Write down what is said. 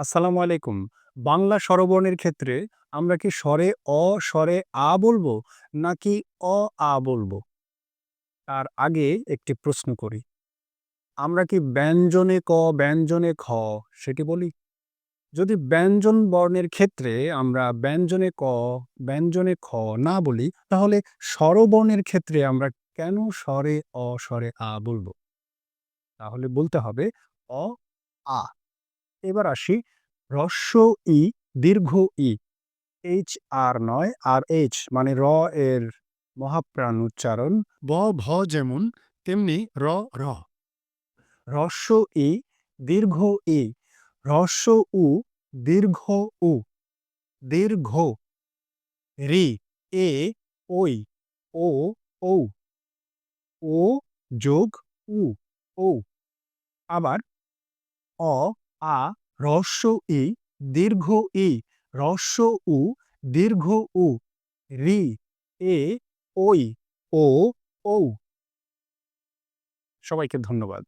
আসসালামু আলাইকুম। বাংলা স্বরবর্ণের ক্ষেত্রে আমরা কি স্বরে অ, স্বরে আ বলবো নাকি অ, আ বলবো? তার আগে একটি প্রশ্ন করি। আমরা কি ব্যঞ্জনে ক, ব্যঞ্জনে খ সেটি বলি? যদি ব্যঞ্জন বর্ণের ক্ষেত্রে আমরা ব্যঞ্জনে ক, ব্যঞ্জনে খ না বলি, তাহলে স্বরবর্ণের ক্ষেত্রে আমরা কেন স্বরে অ, স্বরে আ বলবো? তাহলে বলতে হবে অ, আ। এবার আসি হ্রস্ব ই, দীর্ঘ ই। এইচ আর নয়, আর এইচ মানে এর মহাপ্রাণ উচ্চারণ। ব, ভ যেমন তেমনি র। হ্রস্ব ই, দীর্ঘ ই, হ্রস্ব উ, দীর্ঘ উ, দীর্ঘ রি, এ, ওই, ও, ঔ, ও যোগ উ, ঔ। আবার অ, আ, হ্রস্ব ই, দীর্ঘ ই, হ্রস্ব উ, দীর্ঘ উ, রি, এ, ওই, ও, ঔ। সবাইকে ধন্যবাদ।